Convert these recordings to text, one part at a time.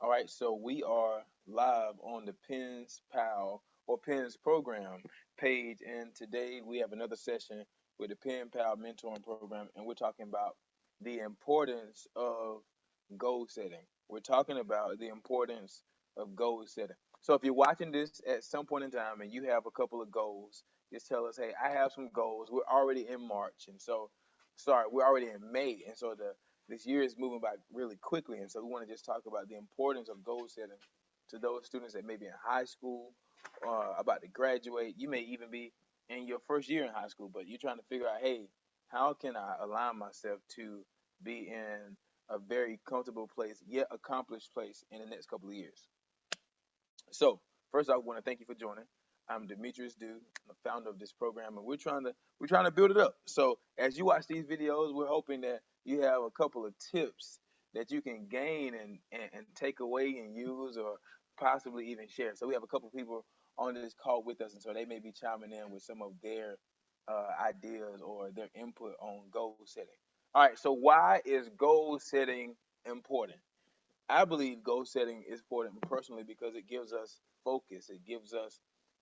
All right, so we are live on the Pens Pal or Pens program page, and today we have another session with the Pen Pal mentoring program, and we're talking about the importance of goal setting. We're talking about the importance of goal setting. So if you're watching this at some point in time and you have a couple of goals, just tell us, hey, I have some goals. We're already in March, and so sorry, we're already in May, and so the this year is moving by really quickly, and so we want to just talk about the importance of goal setting to those students that may be in high school, about to graduate. You may even be in your first year in high school, but you're trying to figure out, hey, how can I align myself to be in a very comfortable place, yet accomplished place in the next couple of years? So first, I want to thank you for joining. I'm Demetrius Dude, the founder of this program, and we're trying to build it up. So as you watch these videos, we're hoping that you have a couple of tips that you can gain and take away and use, or possibly even share. So we have a couple of people on this call with us, and so they may be chiming in with some of their ideas or their input on goal setting. All right. So why is goal setting important? I believe goal setting is important personally because it gives us focus. It gives us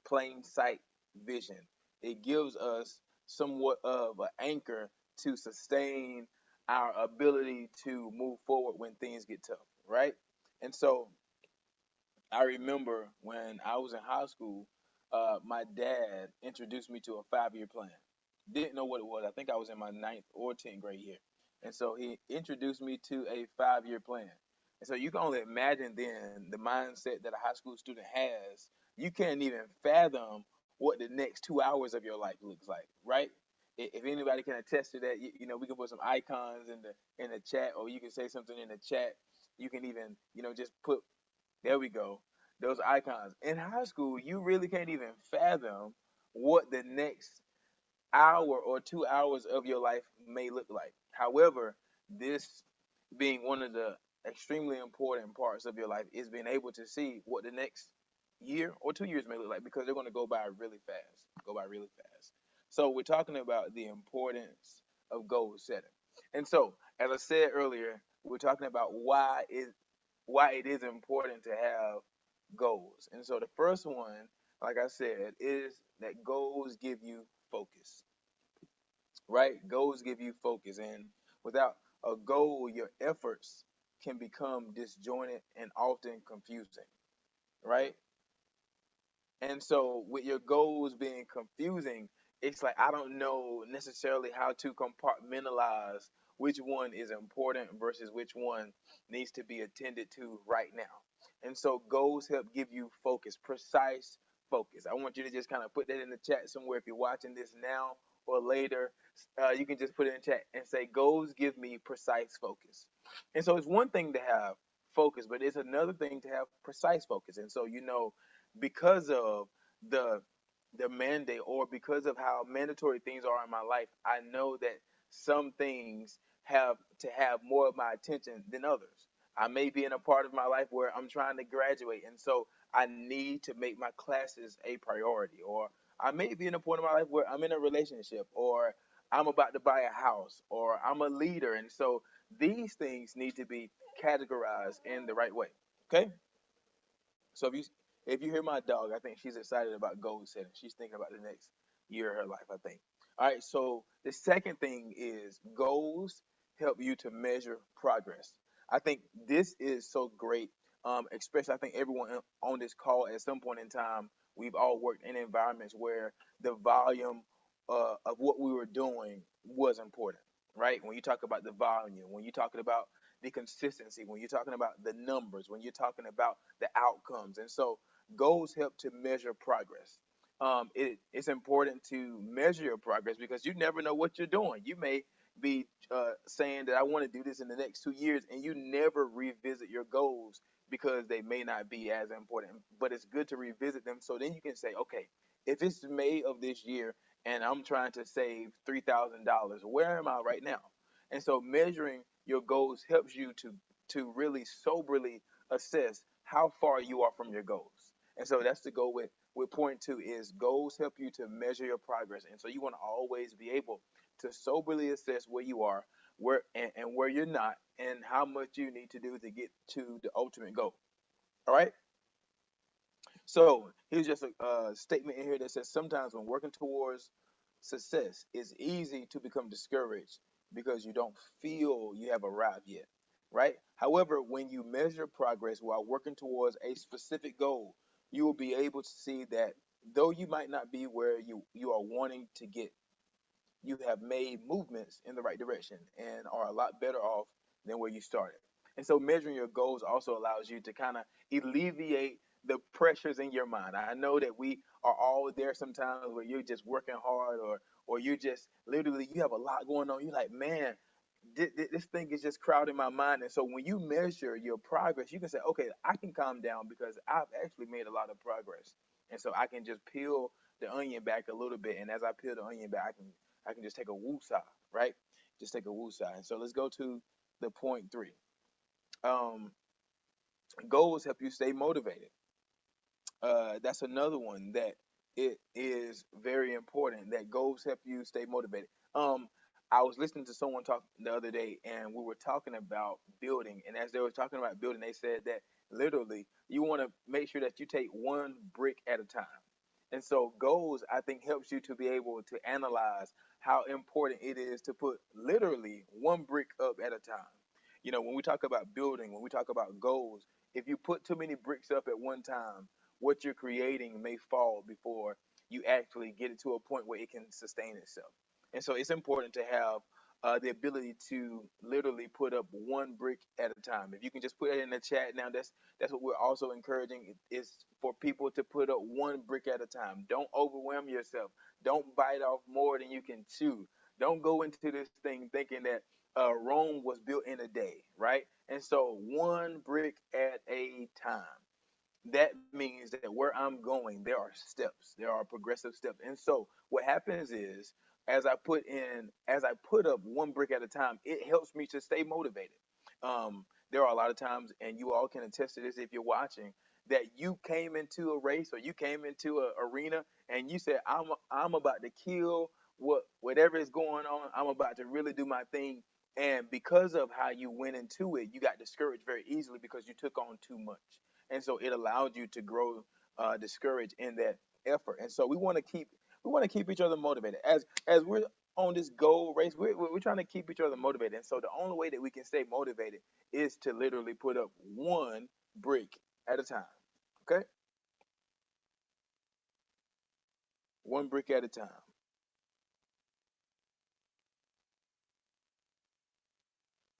plain sight vision. It gives us somewhat of an anchor to sustain our ability to move forward when things get tough, right? And so I remember when I was in high school, my dad introduced me to a 5 year plan. Didn't know what it was. I think I was in my ninth or 10th grade year. And so he introduced me to a 5 year plan. And so you can only imagine then the mindset that a high school student has. You can't even fathom what the next 2 hours of your life looks like, right? If anybody can attest to that, we can put some icons in the chat, or you can say something in the chat. You can even, just put there we go. Those icons. In high school, you really can't even fathom what the next hour or 2 hours of your life may look like. However, this being one of the extremely important parts of your life is being able to see what the next year or 2 years may look like because they're going to go by really fast. Go by really fast. So we're talking about the importance of goal setting. And so, as I said earlier, we're talking about why it is important to have goals. And so the first one, like I said, is that goals give you focus, right? Goals give you focus. And without a goal, your efforts can become disjointed and often confusing, right? And so with your goals being confusing, it's like I don't know necessarily how to compartmentalize which one is important versus which one needs to be attended to right now. And so goals help give you focus, precise focus. I want you to just kind of put that in the chat somewhere if you're watching this now or later. You can just put it in chat and say goals give me precise focus. And so it's one thing to have focus, but it's another thing to have precise focus. And so because of the the mandate or because of how mandatory things are in my life, I know that some things have to have more of my attention than others. I may be in a part of my life where I'm trying to graduate, and so I need to make my classes a priority. Or I may be in a point of my life where I'm in a relationship, or I'm about to buy a house, or I'm a leader. And so these things need to be categorized in the right way. Okay? So if you hear my dog, I think she's excited about goal setting. She's thinking about the next year of her life, I think. All right, so the second thing is goals help you to measure progress. I think this is so great, especially I think everyone on this call at some point in time, we've all worked in environments where the volume of what we were doing was important, right? When you talk about the volume, when you're talking about the consistency, when you're talking about the numbers, when you're talking about the outcomes. And so goals help to measure progress. It's important to measure your progress because you never know what you're doing. You may be saying that I want to do this in the next 2 years, and you never revisit your goals because they may not be as important. But it's good to revisit them so then you can say, okay, if it's May of this year and I'm trying to save $3,000, where am I right now? And so measuring your goals helps you to really soberly assess how far you are from your goals. And so that's the goal with point two is goals help you to measure your progress. And so you want to always be able to soberly assess where you are and where you're not, and how much you need to do to get to the ultimate goal. All right. So here's just a statement in here that says sometimes when working towards success, it's easy to become discouraged because you don't feel you have arrived yet, right? However, when you measure progress while working towards a specific goal, you will be able to see that though you might not be where you are wanting to get, you have made movements in the right direction and are a lot better off than where you started. And so measuring your goals also allows you to kind of alleviate the pressures in your mind. I know that we are all there sometimes where you're just working hard, or you just literally you have a lot going on. You're like, man, this thing is just crowding my mind. And so when you measure your progress, you can say, okay, I can calm down because I've actually made a lot of progress. And so I can just peel the onion back a little bit. And as I peel the onion back, I can just take a woosah, right? Just take a woosah. And so let's go to the point three. Um, Goals help you stay motivated. That's another one that it is very important that goals help you stay motivated. I was listening to someone talk the other day, and we were talking about building. And as they were talking about building, they said that literally you want to make sure that you take one brick at a time. And so goals, I think, helps you to be able to analyze how important it is to put literally one brick up at a time. When we talk about building, when we talk about goals, if you put too many bricks up at one time, what you're creating may fall before you actually get it to a point where it can sustain itself. And so it's important to have the ability to literally put up one brick at a time. If you can just put it in the chat now, that's what we're also encouraging is for people to put up one brick at a time. Don't overwhelm yourself. Don't bite off more than you can chew. Don't go into this thing thinking that Rome was built in a day, right? And so one brick at a time, that means that where I'm going, there are steps, there are progressive steps. And so what happens is, as I put up one brick at a time, it helps me to stay motivated. There are a lot of times, and you all can attest to this if you're watching, that you came into a race or you came into an arena and you said, I'm about to kill whatever is going on. I'm about to really do my thing. And because of how you went into it, you got discouraged very easily because you took on too much, and so it allowed you to grow discouraged in that effort. And so we want to keep each other motivated as we're on this goal race. We're trying to keep each other motivated, and so the only way that we can stay motivated is to literally put up one brick at a time. Okay, one brick at a time.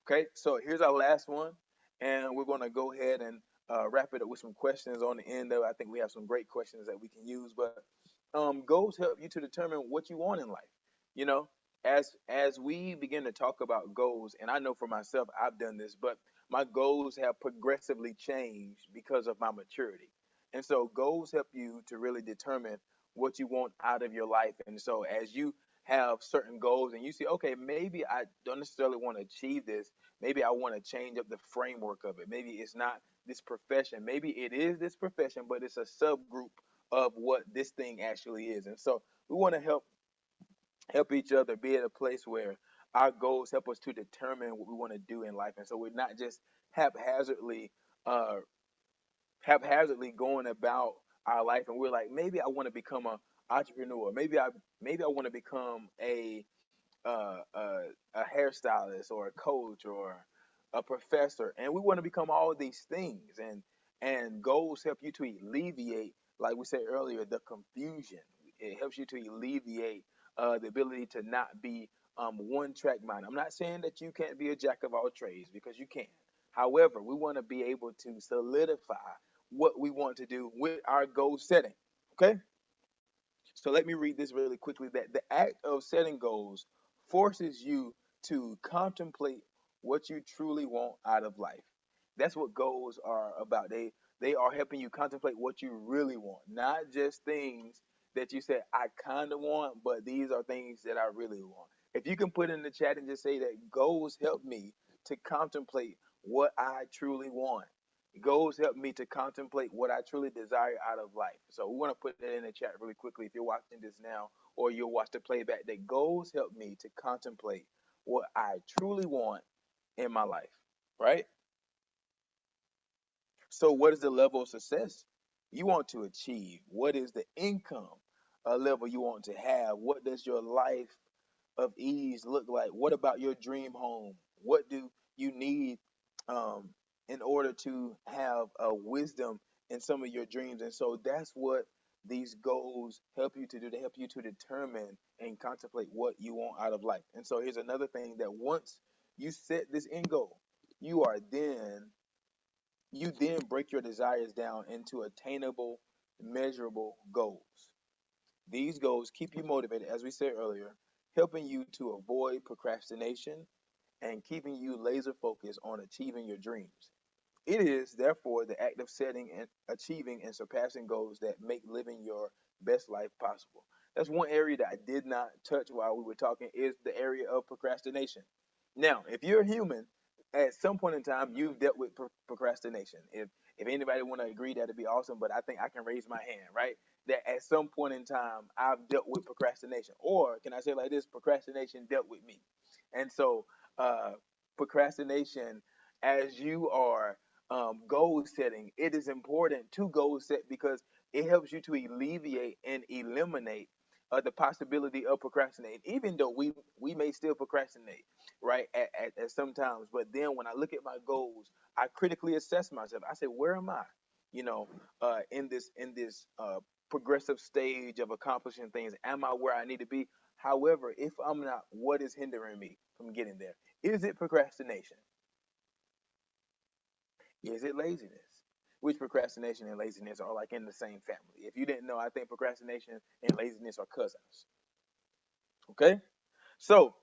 Okay, so here's our last one, and we're going to go ahead and wrap it up with some questions on the end of it. I think we have some great questions that we can use, but goals help you to determine what you want in life. You know, as we begin to talk about goals, and I know for myself, I've done this, but my goals have progressively changed because of my maturity. And so goals help you to really determine what you want out of your life. And so as you have certain goals and you see, okay, maybe I don't necessarily want to achieve this. Maybe I want to change up the framework of it. Maybe it's not this profession. Maybe it is this profession, but it's a subgroup of what this thing actually is. And so we want to help each other be at a place where our goals help us to determine what we want to do in life. And so we're not just haphazardly uh, haphazardly going about our life, and we're like, maybe I want to become a entrepreneur. Maybe I want to become a hairstylist or a coach or a professor, and we want to become all these things. And goals help you to alleviate, like we said earlier, the confusion. It helps you to alleviate the ability to not be one track mind. I'm not saying that you can't be a jack of all trades, because you can. However, we want to be able to solidify what we want to do with our goal setting. Okay, so let me read this really quickly. That the act of setting goals forces you to contemplate what you truly want out of life. That's what goals are about. They are helping you contemplate what you really want, not just things that you said I kind of want, but these are things that I really want. If you can put in the chat and just say that goals help me to contemplate what I truly want. Goals help me to contemplate what I truly desire out of life. So we want to put that in the chat really quickly if you're watching this now or you'll watch the playback. That goals help me to contemplate what I truly want in my life, right? So, what is the level of success you want to achieve? What is the income level you want to have? What does your life of ease look like? What about your dream home? What do you need um, in order to have a wisdom in some of your dreams? And so that's what these goals help you to do. They help you to determine and contemplate what you want out of life. And so here's another thing that once you set this end goal, you are then you then break your desires down into attainable, measurable goals. These goals keep you motivated, as we said earlier, helping you to avoid procrastination and keeping you laser focused on achieving your dreams. It is, therefore, the act of setting and achieving and surpassing goals that make living your best life possible. That's one area that I did not touch while we were talking is the area of procrastination. Now, if you're human, at some point in time, you've dealt with procrastination. If anybody want to agree, that'd be awesome. But I think I can raise my hand, right? That at some point in time, I've dealt with procrastination, or can I say it like this? Procrastination dealt with me, and so uh, procrastination, as you are goal setting, it is important to goal set because it helps you to alleviate and eliminate the possibility of procrastinating, even though we may still procrastinate, right, at sometimes. But then when I look at my goals, I critically assess myself. I say, where am I? You know, in this progressive stage of accomplishing things, am I where I need to be? However, if I'm not, what is hindering me from getting there? Is it procrastination? Is it laziness? Which procrastination and laziness are like in the same family. If you didn't know, I think procrastination and laziness are cousins. Okay, so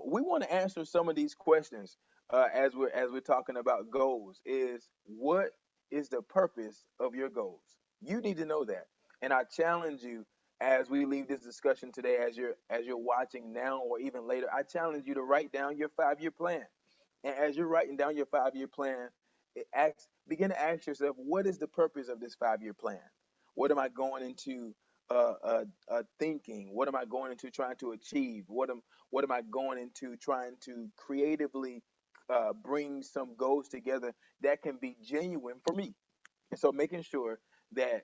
we want to answer some of these questions as we're talking about goals. Is what is the purpose of your goals? You need to know that, and I challenge you as we leave this discussion today, as you're watching now or even later. I challenge you to write down your 5 year plan, and as you're writing down your 5 year plan, begin to ask yourself, what is the purpose of this 5 year plan? What am I going into thinking? What am I going into trying to achieve? What am I going into trying to creatively bring some goals together that can be genuine for me? And so making sure that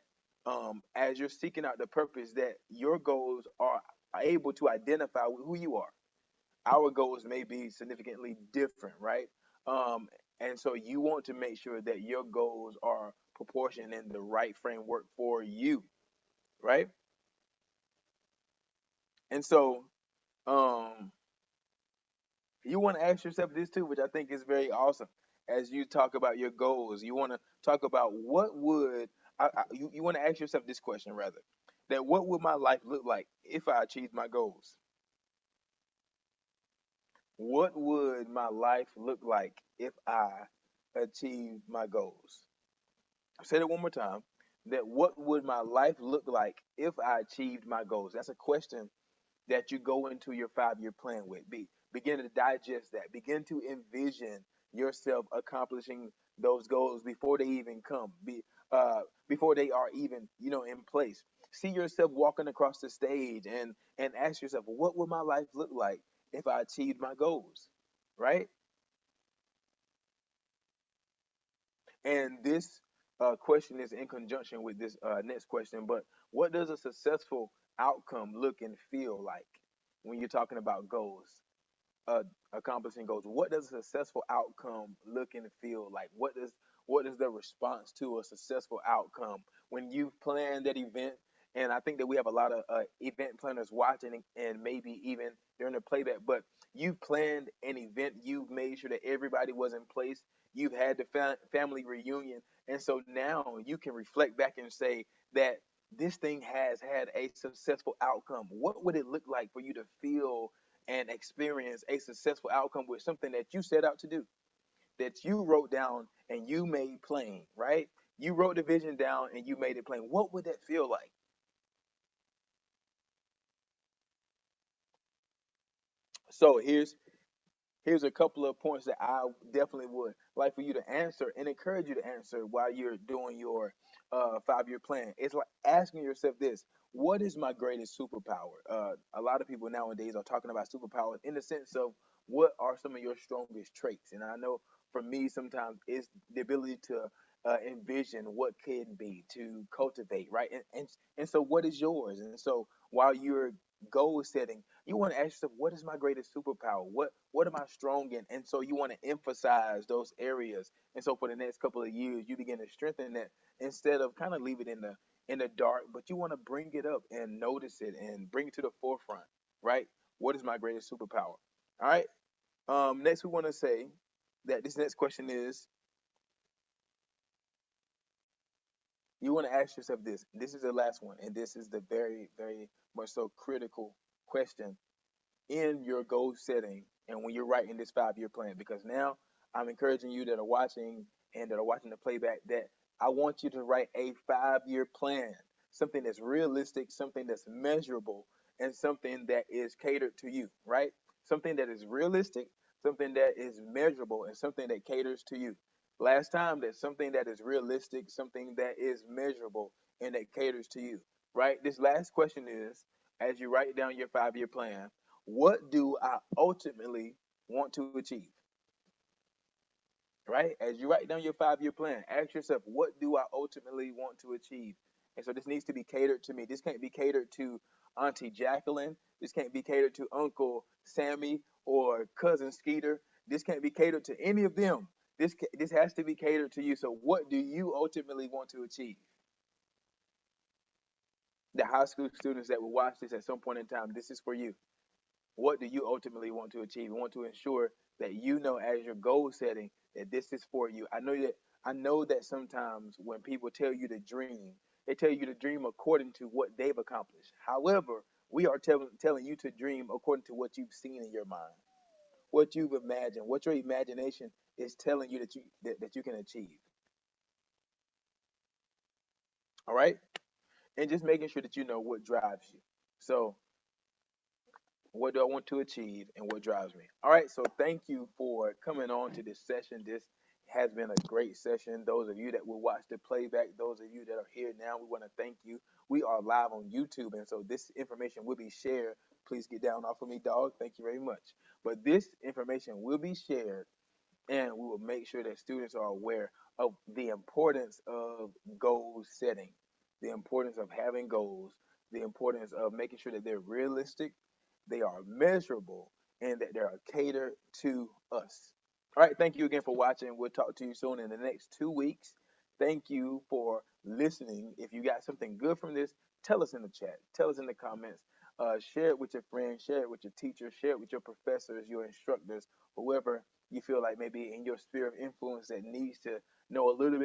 as you're seeking out the purpose, that your goals are able to identify who you are. Our goals may be significantly different, right? Um, and so you want to make sure that your goals are proportioned in the right framework for you, right? And so um, you want to ask yourself this too, which I think is very awesome. As you talk about your goals, you want to talk about what would you want to ask yourself this question rather, that what would my life look like if I achieved my goals? What would my life look like if I achieved my goals? I'll say that one more time. That what would my life look like if I achieved my goals? That's a question that you go into your 5 year plan with. Begin to digest that. Begin to envision yourself accomplishing those goals before they even come. Before they are even in place. See yourself walking across the stage and ask yourself, what would my life look like if I achieved my goals? Right? And this question is in conjunction with this next question. But what does a successful outcome look and feel like when you're talking about goals? uh, Accomplishing goals. What does a successful outcome look and feel like? What is the response to a successful outcome when you've planned that event? And I think that we have a lot of event planners watching, and maybe even during the playback. But you've planned an event. You've made sure that everybody was in place. You've had the family reunion, and so now you can reflect back and say that this thing has had a successful outcome. What would it look like for you to feel and experience a successful outcome with something that you set out to do, that you wrote down and you made plain, right? You wrote the vision down and you made it plain. What would that feel like? So here's a couple of points that I definitely would like for you to answer and encourage you to answer while you're doing your 5 year plan. It's like asking yourself this: what is my greatest superpower? A lot of people nowadays are talking about superpowers in the sense of what are some of your strongest traits? And I know for me, sometimes it's the ability to envision what can be, to cultivate, right? And so, what is yours? And so, while you're goal setting, you want to ask yourself, what is my greatest superpower? What am I strong in? And so, you want to emphasize those areas. And so, for the next couple of years, you begin to strengthen that instead of kind of leave it in the dark, but you want to bring it up and notice it and bring it to the forefront, right? What is my greatest superpower? All right. Next, we want to say that this next question is, you want to ask yourself this. This is the last one, and this is the very, very much so critical question in your goal setting and when you're writing this 5 year plan. Because now I'm encouraging you that are watching and that are watching the playback that I want you to write a 5 year plan, something that's realistic, something that's measurable, and something that is catered to you, right? Something that is realistic, something that is measurable, and something that caters to you. Last time, that's something that is realistic, something that is measurable, and that caters to you, right? This last question is, as you write down your 5 year plan, what do I ultimately want to achieve? Right? As you write down your 5 year plan, ask yourself, what do I ultimately want to achieve? And so this needs to be catered to me. This can't be catered to Auntie Jacqueline. This can't be catered to Uncle Sammy or Cousin Skeeter. This can't be catered to any of them. This has to be catered to you. So what do you ultimately want to achieve? The high school students that will watch this at some point in time, this is for you. What do you ultimately want to achieve? You want to ensure that you know as your goal setting that this is for you. I know that sometimes when people tell you to dream, they tell you to dream according to what they've accomplished. However, we are telling you to dream according to what you've seen in your mind, what you've imagined, what your imagination is telling you that you can achieve. All right? And just making sure that you know what drives you. So what do I want to achieve and what drives me? All right, so thank you for coming on to this session. This has been a great session. Those of you that will watch the playback, those of you that are here now, we want to thank you. We are live on YouTube, and so this information will be shared. Please get down off of me, dog. Thank you very much. But this information will be shared, and we will make sure that students are aware of the importance of goal setting, the importance of having goals, the importance of making sure that they're realistic, they are measurable, and that they are catered to us. All right, thank you again for watching. We'll talk to you soon in the next 2 weeks. Thank you for listening. If you got something good from this, tell us in the chat, tell us in the comments. Share it with your friends, share it with your teachers, share it with your professors, your instructors, whoever you feel like maybe in your sphere of influence that needs to know a little bit